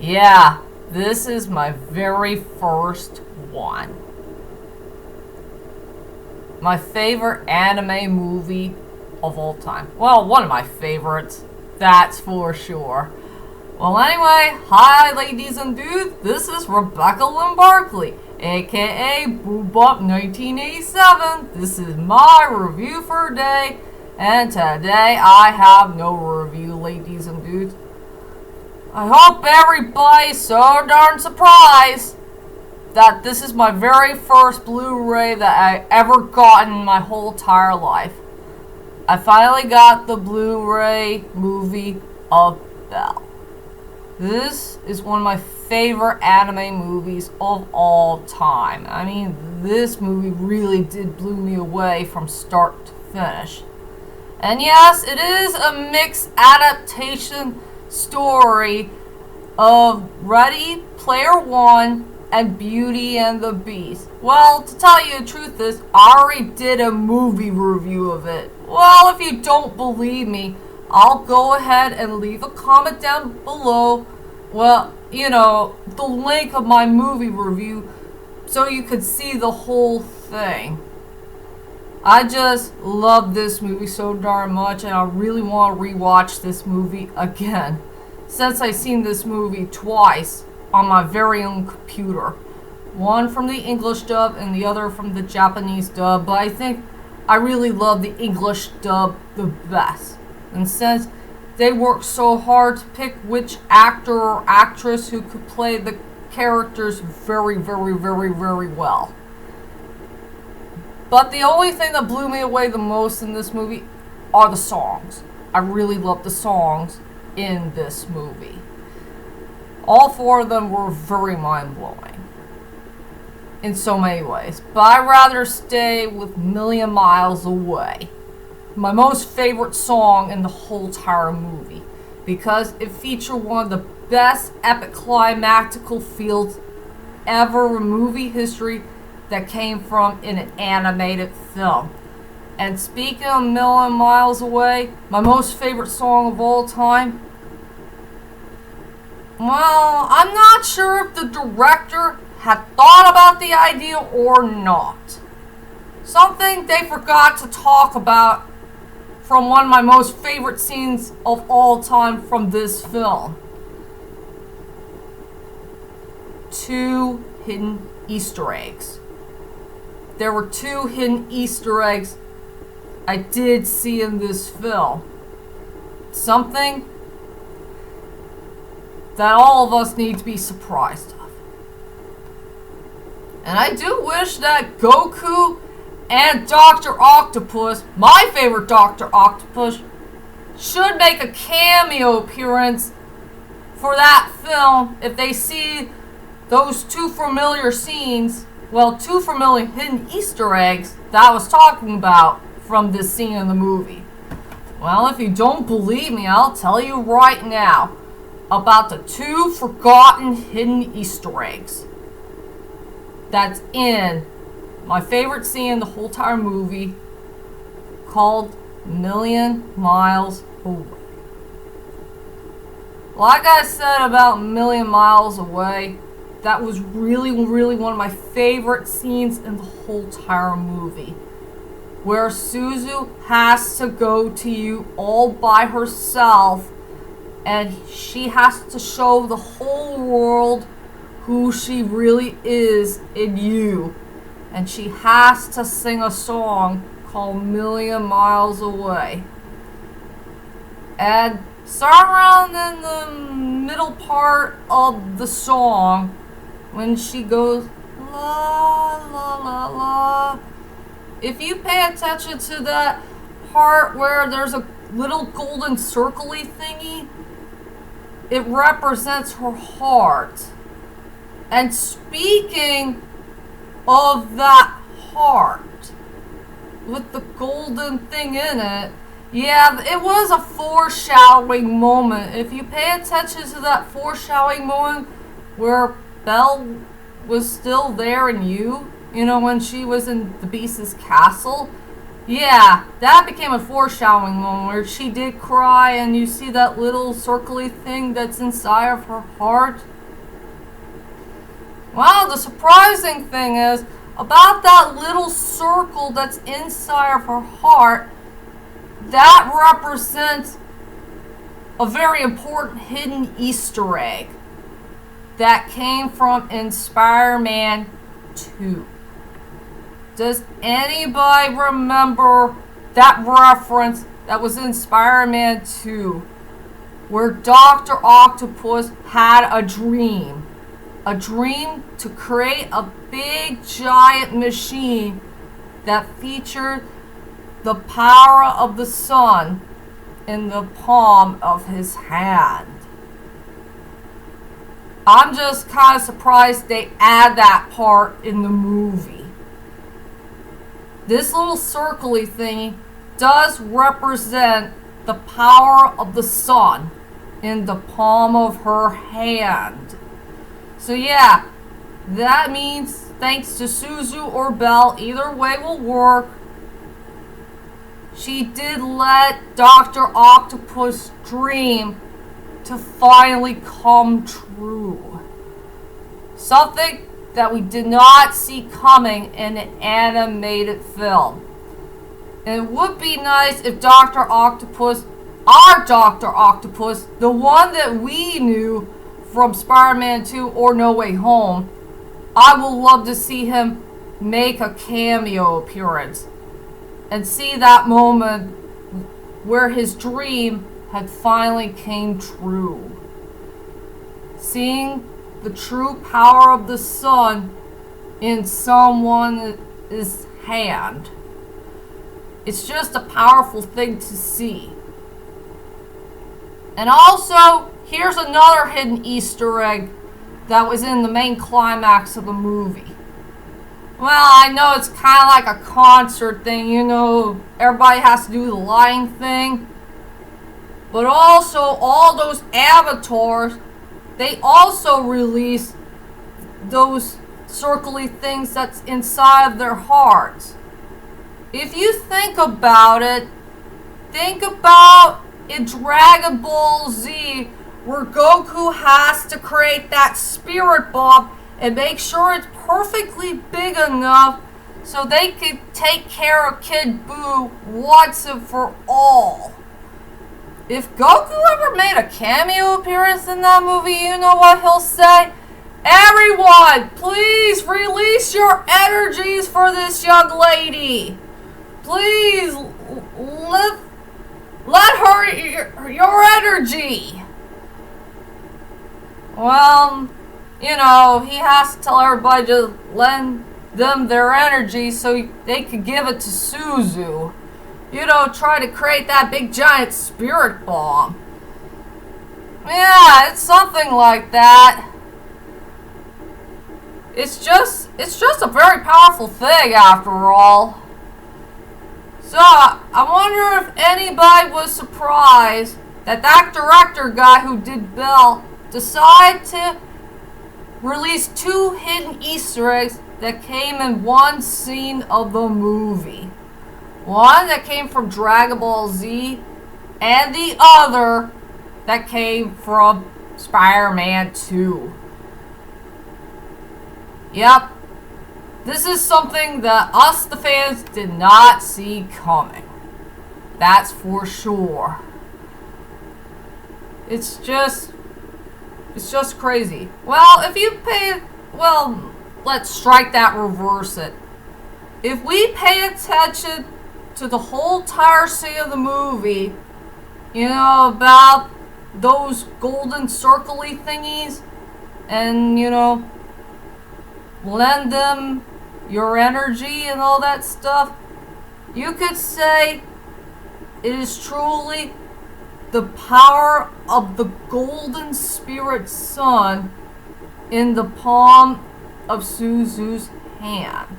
Yeah, this is my very first one. My favorite anime movie of all time. Well, one of my favorites, that's for sure. Well, anyway, hi ladies and dudes, this is Rebecca Lynn Barkley, aka Boobop 1987. This is my review for today, and today I have no review, ladies and dudes. I hope everybody's so darn surprised that this is my very first Blu-ray that I ever got in my whole entire life. I finally got the Blu-ray movie of Belle. This is one of my favorite anime movies of all time. I mean, this movie really did blow me away from start to finish. And yes, it is a mixed adaptation story of Ready Player One and Beauty and the Beast. Well, to tell you the truth is, I already did a movie review of it. Well, if you don't believe me, I'll go ahead and leave a comment down below. Well, you know, the link of my movie review so you could see the whole thing. I just love this movie so darn much, and I really want to rewatch this movie again, since I've seen this movie twice on my very own computer. One from the English dub and the other from the Japanese dub, but I think I really love the English dub the best. And since they worked so hard to pick which actor or actress who could play the characters very, very, very, very well. But the only thing that blew me away the most in this movie are the songs. I really love the songs in this movie. All four of them were very mind-blowing in so many ways. But I'd rather stay with Million Miles Away, my most favorite song in the whole entire movie, because it featured one of the best epic climactical fields ever in movie history that came from in an animated film. And speaking of Million Miles Away, my most favorite song of all time, well, I'm not sure if the director had thought about the idea or not. Something they forgot to talk about from one of my most favorite scenes of all time from this film. 2 hidden Easter eggs. There were 2 hidden Easter eggs I did see in this film. Something that all of us need to be surprised of. And I do wish that Goku and Dr. Octopus, my favorite Dr. Octopus, should make a cameo appearance for that film if they see those 2 familiar scenes, well, 2 familiar hidden Easter eggs that I was talking about from this scene in the movie. Well, if you don't believe me, I'll tell you right now about the 2 forgotten hidden Easter eggs that's in my favorite scene in the whole entire movie, called Million Miles Away. Like I said about Million Miles Away, that was really, really one of my favorite scenes in the whole entire movie, where Suzu has to go to you all by herself, and she has to show the whole world who she really is in you. And she has to sing a song called Million Miles Away. And somewhere around in the middle part of the song, when she goes, la, la, la, la, if you pay attention to that part where there's a little golden circle-y thingy, it represents her heart. And speaking of that heart with the golden thing in it, yeah, it was a foreshadowing moment. If you pay attention to that foreshadowing moment where Belle was still there in you know, when she was in the Beast's castle, yeah, that became a foreshadowing moment where she did cry, and you see that little circly thing that's inside of her heart. Well, the surprising thing is, about that little circle that's inside of her heart, that represents a very important hidden Easter egg that came from in Spider-Man 2. Does anybody remember that reference that was in Spider-Man 2 where Dr. Octopus had a dream? A dream to create a big giant machine that featured the power of the sun in the palm of his hand. I'm just kind of surprised they add that part in the movie. This little circly thingy does represent the power of the sun in the palm of her hand. So yeah, that means thanks to Suzu or Belle, either way will work. She did let Dr. Octopus' dream to finally come true. Something that we did not see coming in an animated film. And it would be nice if Dr. Octopus, our Dr. Octopus, the one that we knew from Spider-Man 2 or No Way Home, I would love to see him make a cameo appearance and see that moment where his dream had finally came true. Seeing the true power of the sun in someone's hand. It's just a powerful thing to see. And also, here's another hidden Easter egg that was in the main climax of the movie. Well, I know it's kind of like a concert thing, you know, everybody has to do the line thing. But also, all those avatars, they also release those circly things that's inside of their hearts. If you think about it, think about in Dragon Ball Z, where Goku has to create that spirit bomb and make sure it's perfectly big enough so they can take care of Kid Buu once and for all. If Goku ever made a cameo appearance in that movie, you know what he'll say? Everyone, please release your energies for this young lady. Please let her your energy. Well, you know, he has to tell everybody to lend them their energy so they could give it to Suzu. You know, try to create that big giant spirit bomb. Yeah, it's something like that. It's just a very powerful thing after all. So, I wonder if anybody was surprised that that director guy who did Belle decided to release 2 hidden Easter eggs that came in one scene of the movie. One that came from Dragon Ball Z, and the other that came from Spider-Man 2. Yep. This is something that us, the fans, did not see coming. That's for sure. It's just crazy. Well, if you pay, well, let's strike that, reverse it. If we pay attention to the whole entire scene of the movie, you know, about those golden circle-y thingies, and, you know, lend them your energy and all that stuff, you could say it is truly the power of the golden spirit sun in the palm of Suzu's hand.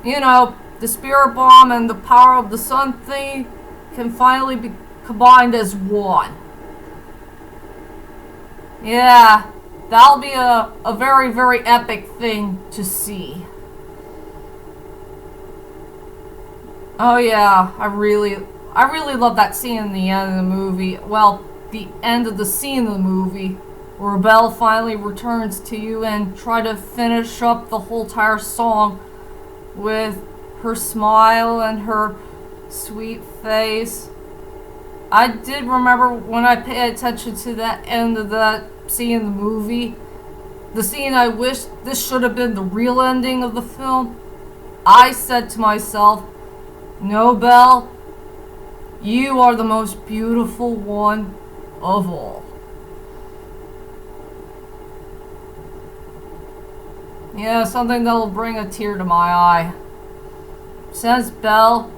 You know, the spirit bomb and the power of the sun thing can finally be combined as one. Yeah, that'll be a very, very epic thing to see. Oh yeah, I really love that scene in the end of the movie. Well, the end of the scene of the movie where Belle finally returns to you and try to finish up the whole entire song with her smile and her sweet face. I did remember when I paid attention to that end of that scene in the movie, the scene I wish this should have been the real ending of the film. I said to myself, no, Belle, you are the most beautiful one of all. Yeah, something that'll bring a tear to my eye. Since Belle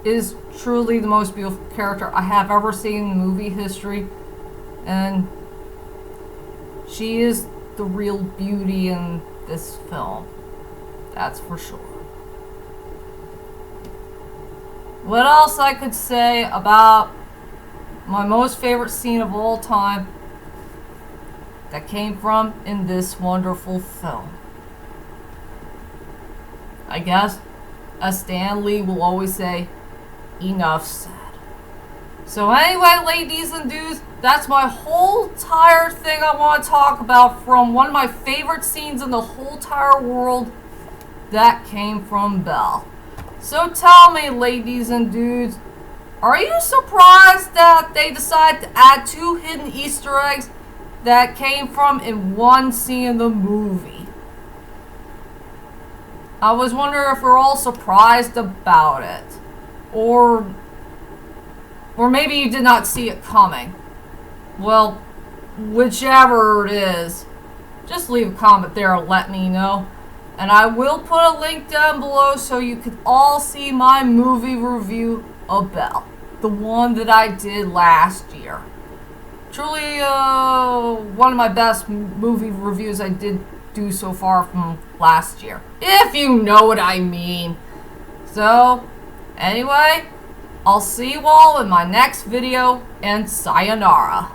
is truly the most beautiful character I have ever seen in movie history, and she is the real beauty in this film. That's for sure. What else I could say about my most favorite scene of all time that came from in this wonderful film? I guess, as Stan Lee will always say, enough said. So anyway, ladies and dudes, that's my whole entire thing I want to talk about from one of my favorite scenes in the whole entire world that came from Belle. So tell me, ladies and dudes, are you surprised that they decided to add 2 hidden Easter eggs that came from in one scene in the movie? I was wondering if we're all surprised about it. Or maybe you did not see it coming. Well, whichever it is, just leave a comment there and let me know. And I will put a link down below so you can all see my movie review of Belle. The one that I did last year. Truly one of my best movie reviews I did do so far from last year. If you know what I mean. So, anyway, I'll see you all in my next video, and sayonara.